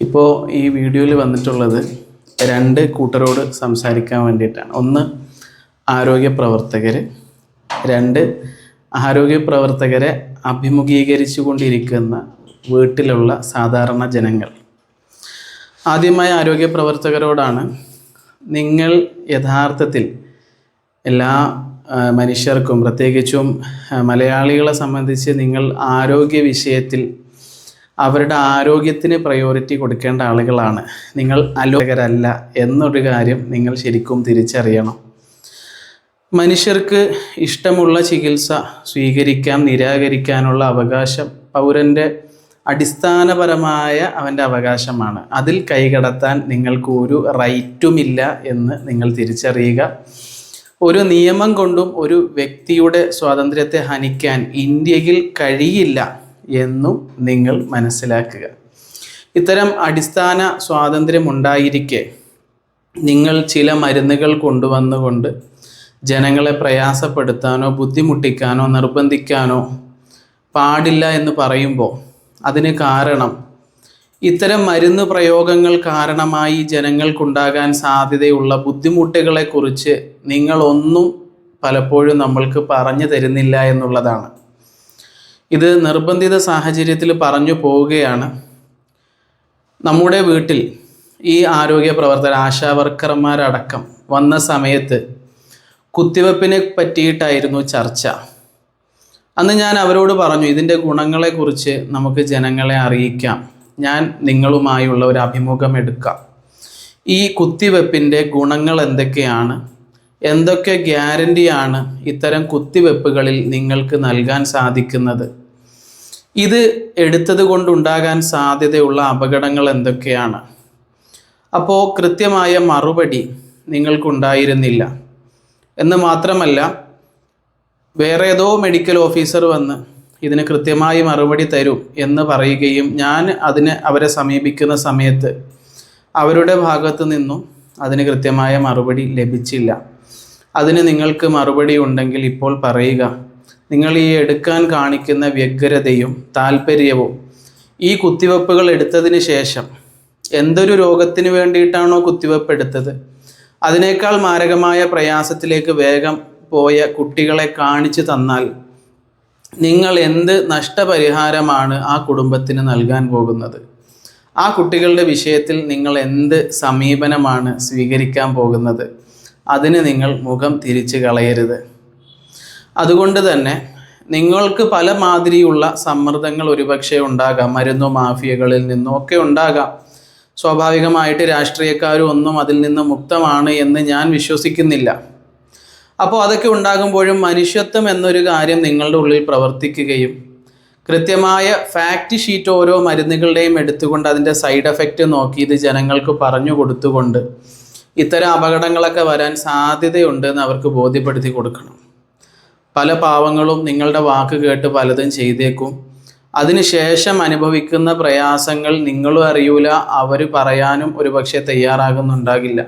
ഇപ്പോൾ ഈ വീഡിയോയിൽ വന്നിട്ടുള്ളത് രണ്ട് കൂട്ടരോട് സംസാരിക്കാൻ വേണ്ടിയിട്ടാണ്. ഒന്ന് ആരോഗ്യ പ്രവർത്തകർ, രണ്ട് ആരോഗ്യ പ്രവർത്തകരെ അഭിമുഖീകരിച്ചു കൊണ്ടിരിക്കുന്ന വീട്ടിലുള്ള സാധാരണ ജനങ്ങൾ. ആദ്യമായി ആരോഗ്യ പ്രവർത്തകരോടാണ്, നിങ്ങൾ യഥാർത്ഥത്തിൽ എല്ലാ മനുഷ്യർക്കും പ്രത്യേകിച്ചും മലയാളികളെ സംബന്ധിച്ച് നിങ്ങൾ ആരോഗ്യ വിഷയത്തിൽ അവരുടെ ആരോഗ്യത്തിന് പ്രയോറിറ്റി കൊടുക്കേണ്ട ആളുകളാണ്. നിങ്ങൾ അലോകരല്ല എന്നൊരു കാര്യം നിങ്ങൾ ശരിക്കും തിരിച്ചറിയണം. മനുഷ്യർക്ക് ഇഷ്ടമുള്ള ചികിത്സ സ്വീകരിക്കാം, നിരാകരിക്കാനുള്ള അവകാശം പൗരൻ്റെ അടിസ്ഥാനപരമായ അവൻ്റെ അവകാശമാണ്. അതിൽ കൈകടത്താൻ നിങ്ങൾക്ക് ഒരു റൈറ്റുമില്ല എന്ന് നിങ്ങൾ തിരിച്ചറിയുക. ഒരു നിയമം കൊണ്ടും ഒരു വ്യക്തിയുടെ സ്വാതന്ത്ര്യത്തെ ഹനിക്കാൻ ഇന്ത്യയിൽ കഴിയില്ല എന്നും നിങ്ങൾ മനസ്സിലാക്കുക. ഇത്തരം അടിസ്ഥാന സ്വാതന്ത്ര്യമുണ്ടായിരിക്കെ നിങ്ങൾ ചില മരുന്നുകൾ കൊണ്ടുവന്നുകൊണ്ട് ജനങ്ങളെ പ്രയാസപ്പെടുത്താനോ ബുദ്ധിമുട്ടിക്കാനോ നിർബന്ധിക്കാനോ പാടില്ല എന്ന് പറയുമ്പോൾ അതിന് കാരണം ഇത്തരം മരുന്ന് പ്രയോഗങ്ങൾ കാരണമായി ജനങ്ങൾക്കുണ്ടാകാൻ സാധ്യതയുള്ള ബുദ്ധിമുട്ടുകളെക്കുറിച്ച് നിങ്ങളൊന്നും പലപ്പോഴും നമ്മൾക്ക് പറഞ്ഞു തരുന്നില്ല എന്നുള്ളതാണ്. ഇത് നിർബന്ധിത സാഹചര്യത്തിൽ പറഞ്ഞു പോവുകയാണ്. നമ്മുടെ വീട്ടിൽ ഈ ആരോഗ്യ പ്രവർത്തകർ, ആശാ വർക്കർമാരടക്കം വന്ന സമയത്ത് കുത്തിവെപ്പിനെ പറ്റിയിട്ടായിരുന്നു ചർച്ച. അന്ന് ഞാൻ അവരോട് പറഞ്ഞു, ഇതിൻ്റെ ഗുണങ്ങളെക്കുറിച്ച് നമുക്ക് ജനങ്ങളെ അറിയിക്കാം, ഞാൻ നിങ്ങളുമായുള്ള ഒരു അഭിമുഖം എടുക്കാം. ഈ കുത്തിവെപ്പിൻ്റെ ഗുണങ്ങൾ എന്തൊക്കെയാണ്, എന്തൊക്കെ ഗ്യാരണ്ടിയാണ് ഇത്തരം കുത്തിവെപ്പുകളിൽ നിങ്ങൾക്ക് നൽകാൻ സാധിക്കുന്നത്, ഇത് എടുത്തത് കൊണ്ടുണ്ടാകാൻ സാധ്യതയുള്ള അപകടങ്ങൾ എന്തൊക്കെയാണ്. അപ്പോൾ കൃത്യമായ മറുപടി നിങ്ങൾക്കുണ്ടായിരുന്നില്ല. എന്ന് മാത്രമല്ല, വേറെ ഏതോ മെഡിക്കൽ ഓഫീസർ വന്ന് ഇതിന് കൃത്യമായി മറുപടി തരും എന്ന് പറയുകയും ഞാൻ അവരെ സമീപിക്കുന്ന സമയത്ത് അവരുടെ ഭാഗത്തു നിന്നും അതിന് കൃത്യമായ മറുപടി ലഭിച്ചില്ല. അതിന് നിങ്ങൾക്ക് മറുപടി ഉണ്ടെങ്കിൽ ഇപ്പോൾ പറയുക. നിങ്ങൾ ഈ എടുക്കാൻ കാണിക്കുന്ന വ്യഗ്രതയും താല്പര്യവും, ഈ കുത്തിവെപ്പുകൾ എടുത്തതിന് ശേഷം എന്തൊരു രോഗത്തിന് വേണ്ടിയിട്ടാണോ കുത്തിവെപ്പ് എടുത്തത് അതിനേക്കാൾ മാരകമായ പ്രയാസത്തിലേക്ക് വേഗം പോയ കുട്ടികളെ കാണിച്ചു തന്നാൽ നിങ്ങൾ എന്ത് നഷ്ടപരിഹാരമാണ് ആ കുടുംബത്തിന് നൽകാൻ പോകുന്നത്? ആ കുട്ടികളുടെ വിഷയത്തിൽ നിങ്ങൾ എന്ത് സമീപനമാണ് സ്വീകരിക്കാൻ പോകുന്നത്? അതിന് നിങ്ങൾ മുഖം തിരിച്ചു കളയരുത്. അതുകൊണ്ട് തന്നെ നിങ്ങൾക്ക് പല മാതിരിയുള്ള സമ്മർദ്ദങ്ങൾ ഒരുപക്ഷെ ഉണ്ടാകാം, മരുന്നു മാഫിയകളിൽ നിന്നും ഒക്കെ ഉണ്ടാകാം. സ്വാഭാവികമായിട്ട് രാഷ്ട്രീയക്കാരും ഒന്നും അതിൽ നിന്ന് മുക്തമാണ് എന്ന് ഞാൻ വിശ്വസിക്കുന്നില്ല. അപ്പോൾ അതൊക്കെ ഉണ്ടാകുമ്പോഴും മനുഷ്യത്വം എന്നൊരു കാര്യം നിങ്ങളുടെ ഉള്ളിൽ പ്രവർത്തിക്കുകയും കൃത്യമായ ഫാക്റ്റ് ഷീറ്റ് ഓരോ മരുന്നുകളുടെയും എടുത്തുകൊണ്ട് അതിൻ്റെ സൈഡ് എഫക്റ്റ് നോക്കി ഇത് ജനങ്ങൾക്ക് പറഞ്ഞു കൊടുത്തുകൊണ്ട് ഇത്തരം അപകടങ്ങളൊക്കെ വരാൻ സാധ്യതയുണ്ടെന്ന് അവർക്ക് ബോധ്യപ്പെടുത്തി കൊടുക്കണം. പല പാവങ്ങളും നിങ്ങളുടെ വാക്ക് കേട്ട് പലതും ചെയ്തേക്കും. അതിനുശേഷം അനുഭവിക്കുന്ന പ്രയാസങ്ങൾ നിങ്ങളും അറിയൂല, അവർ പറയാനും ഒരുപക്ഷെ തയ്യാറാകുന്നുണ്ടാകില്ല.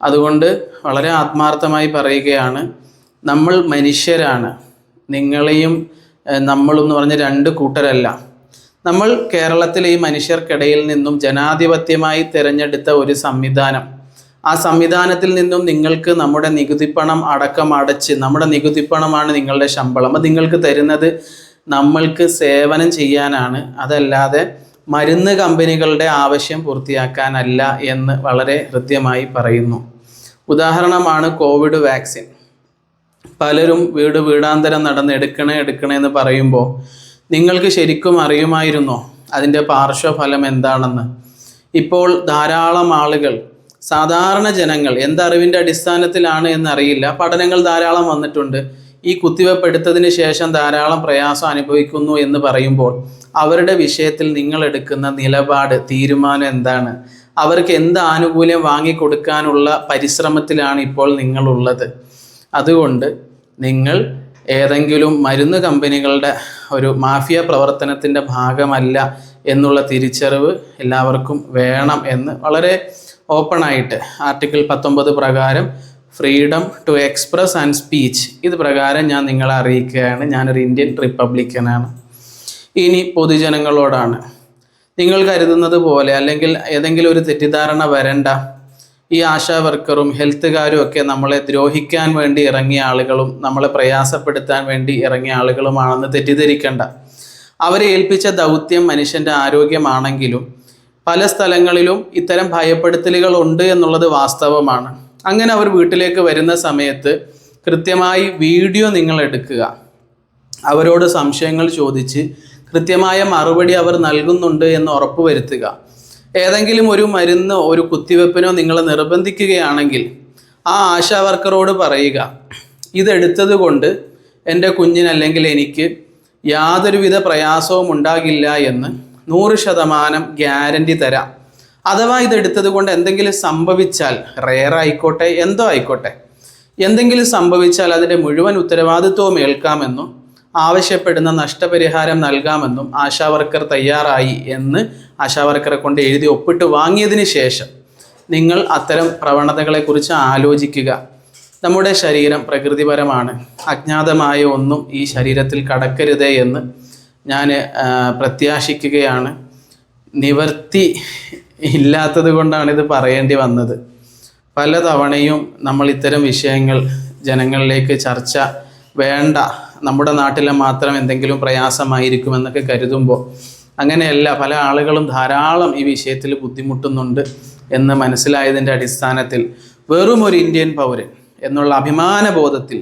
അതുകൊണ്ട് വളരെ ആത്മാർത്ഥമായി പറയുകയാണ്, നമ്മൾ മനുഷ്യരാണ്. നിങ്ങളെയും നമ്മളെന്ന് പറഞ്ഞ രണ്ട് കൂട്ടരല്ല. നമ്മൾ കേരളത്തിലെ ഈ മനുഷ്യർക്കിടയിൽ നിന്നും ജനാധിപത്യമായി തിരഞ്ഞെടുത്ത ഒരു സംവിധാനം, ആ സംവിധാനത്തിൽ നിന്നും നിങ്ങൾക്ക് നമ്മുടെ നികുതിപ്പണം അടക്കം അടച്ച്, നമ്മുടെ നികുതിപ്പണമാണ് നിങ്ങളുടെ ശമ്പളം, അത് നിങ്ങൾക്ക് തരുന്നത് നമ്മൾക്ക് സേവനം ചെയ്യാനാണ്, അതല്ലാതെ മരുന്ന് കമ്പനികളുടെ ആവശ്യം പൂർത്തിയാക്കാനല്ല എന്ന് വളരെ ഹൃദ്യമായി പറയുന്നു. ഉദാഹരണമാണ് കോവിഡ് വാക്സിൻ. പലരും വീടാന്തരം നടന്ന് എടുക്കണേ എന്ന് പറയുമ്പോൾ നിങ്ങൾക്ക് ശരിക്കും അറിയുമായിരുന്നോ അതിൻ്റെ പാർശ്വഫലം എന്താണെന്ന്? ഇപ്പോൾ ധാരാളം ആളുകൾ, സാധാരണ ജനങ്ങൾ, എന്തറിവിൻ്റെ അടിസ്ഥാനത്തിലാണ് എന്നറിയില്ല, പഠനങ്ങൾ ധാരാളം വന്നിട്ടുണ്ട്, ഈ കുത്തിവെപ്പ് എടുത്തതിന് ശേഷം ധാരാളം പ്രയാസം അനുഭവിക്കുന്നു എന്ന് പറയുമ്പോൾ അവരുടെ വിഷയത്തിൽ നിങ്ങൾ എടുക്കുന്ന നിലപാട്, തീരുമാനം എന്താണ്? അവർക്ക് എന്ത് ആനുകൂല്യം വാങ്ങിക്കൊടുക്കാനുള്ള പരിശ്രമത്തിലാണ് ഇപ്പോൾ നിങ്ങളുള്ളത്? അതുകൊണ്ട് നിങ്ങൾ ഏതെങ്കിലും മരുന്ന് കമ്പനികളുടെ ഒരു മാഫിയ പ്രവർത്തനത്തിൻ്റെ ഭാഗമല്ല എന്നുള്ള തിരിച്ചറിവ് എല്ലാവർക്കും വേണം എന്ന് വളരെ ഓപ്പണായിട്ട് ആർട്ടിക്കിൾ 19 പ്രകാരം freedom to express and speech ഇത് പ്രകാരം ഞാൻ നിങ്ങളെ അറിയിക്കുകയാണ്. ഞാനൊരു ഇന്ത്യൻ റിപ്പബ്ലിക്കനാണ്. ഇനി പൊതുജനങ്ങളോടാണ്, നിങ്ങൾ കരുതുന്നത് പോലെ അല്ലെങ്കിൽ ഏതെങ്കിലും ഒരു തെറ്റിദ്ധാരണ വരണ്ട. ഈ ആശാ വർക്കറും ഹെൽത്തുകാരും ഒക്കെ നമ്മളെ ദ്രോഹിക്കാൻ വേണ്ടി ഇറങ്ങിയ ആളുകളും നമ്മളെ പ്രയാസപ്പെടുത്താൻ വേണ്ടി ഇറങ്ങിയ ആളുകളുമാണെന്ന് തെറ്റിദ്ധരിക്കേണ്ട. അവരെ ഏൽപ്പിച്ച ദൗത്യം മനുഷ്യൻ്റെ ആരോഗ്യമാണെങ്കിലും പല സ്ഥലങ്ങളിലും ഇത്തരം ഭയപ്പെടുത്തലുകൾ ഉണ്ട് എന്നുള്ളത് വാസ്തവമാണ്. അങ്ങനെ അവർ വീട്ടിലേക്ക് വരുന്ന സമയത്ത് കൃത്യമായി വീഡിയോ നിങ്ങൾ എടുക്കുക. അവരോട് സംശയങ്ങൾ ചോദിച്ച് കൃത്യമായ മറുപടി അവർ നൽകുന്നുണ്ട് എന്ന് ഉറപ്പുവരുത്തുക. ഏതെങ്കിലും ഒരു മരുന്നോ ഒരു കുത്തിവെപ്പിനോ നിങ്ങൾ നിർബന്ധിക്കുകയാണെങ്കിൽ ആ ആശാ വർക്കറോട് പറയുക, ഇതെടുത്തത് കൊണ്ട് എൻ്റെ കുഞ്ഞിന് അല്ലെങ്കിൽ എനിക്ക് യാതൊരുവിധ പ്രയാസവും ഉണ്ടാകില്ല എന്ന് 100% ഗ്യാരണ്ടി തരാം. അഥവാ ഇതെടുത്തത് കൊണ്ട് എന്തെങ്കിലും സംഭവിച്ചാൽ, റെയർ ആയിക്കോട്ടെ എന്തോ ആയിക്കോട്ടെ, എന്തെങ്കിലും സംഭവിച്ചാൽ അതിൻ്റെ മുഴുവൻ ഉത്തരവാദിത്വവും ഏൽക്കാമെന്നും ആവശ്യപ്പെടുന്ന നഷ്ടപരിഹാരം നൽകാമെന്നും ആശാ വർക്കർ തയ്യാറായി എന്ന് ആശാ വർക്കറെ കൊണ്ട് എഴുതി ഒപ്പിട്ട് വാങ്ങിയതിന് ശേഷം നിങ്ങൾ അത്തരം പ്രവണതകളെക്കുറിച്ച് ആലോചിക്കുക. നമ്മുടെ ശരീരം പ്രകൃതിപരമാണ്. അജ്ഞാതമായ ഒന്നും ഈ ശരീരത്തിൽ കടക്കരുതേ എന്ന് ഞാൻ പ്രത്യാശിക്കുകയാണ്. നിവർത്തി ഇല്ലാത്തത് കൊണ്ടാണ് ഇത് പറയേണ്ടി വന്നത്. പല തവണയും നമ്മൾ ഇത്തരം വിഷയങ്ങൾ ജനങ്ങളിലേക്ക് ചർച്ച വേണ്ട, നമ്മുടെ നാട്ടിലെ മാത്രം എന്തെങ്കിലും പ്രയാസമായിരിക്കുമെന്നൊക്കെ കരുതുമ്പോൾ അങ്ങനെയല്ല. പല ആളുകളും ധാരാളം ഈ വിഷയത്തിൽ ബുദ്ധിമുട്ടുന്നുണ്ട് എന്ന് മനസ്സിലായതിൻ്റെ അടിസ്ഥാനത്തിൽ വെറും ഒരു ഇന്ത്യൻ പൗരൻ എന്നുള്ള അഭിമാന ബോധത്തിൽ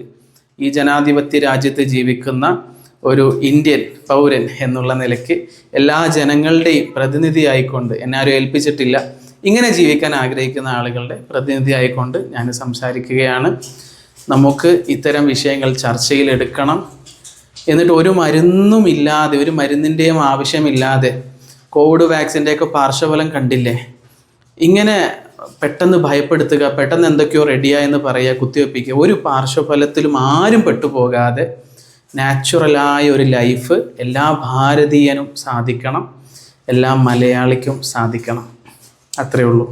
ഈ ജനാധിപത്യ രാജ്യത്ത് ജീവിക്കുന്ന ഒരു ഇന്ത്യൻ പൗരൻ എന്നുള്ള നിലയ്ക്ക് എല്ലാ ജനങ്ങളുടെയും പ്രതിനിധിയായിക്കൊണ്ട്, എന്നെ ആരും ഏൽപ്പിച്ചിട്ടില്ല, ഇങ്ങനെ ജീവിക്കാൻ ആഗ്രഹിക്കുന്ന ആളുകളുടെ പ്രതിനിധിയായിക്കൊണ്ട് ഞാൻ സംസാരിക്കുകയാണ്. നമുക്ക് ഇത്തരം വിഷയങ്ങൾ ചർച്ചയിലെടുക്കണം. എന്നിട്ട് ഒരു മരുന്നുമില്ലാതെ, ഒരു മരുന്നിൻ്റെയും ആവശ്യമില്ലാതെ, കോവിഡ് വാക്സിൻ്റെയൊക്കെ പാർശ്വഫലം കണ്ടില്ലേ, ഇങ്ങനെ പെട്ടെന്ന് ഭയപ്പെടുത്തുക, പെട്ടെന്ന് എന്തൊക്കെയോ റെഡിയായെന്ന് പറയുക, കുത്തിവെപ്പിക്കുക. ഒരു പാർശ്വഫലത്തിലും ആരും പെട്ടുപോകാതെ നാച്ചുറലായ ഒരു ലൈഫ് എല്ലാ ഭാരതീയനും സാധിക്കണം, എല്ലാ മലയാളിക്കും സാധിക്കണം. അത്രയേ ഉള്ളൂ.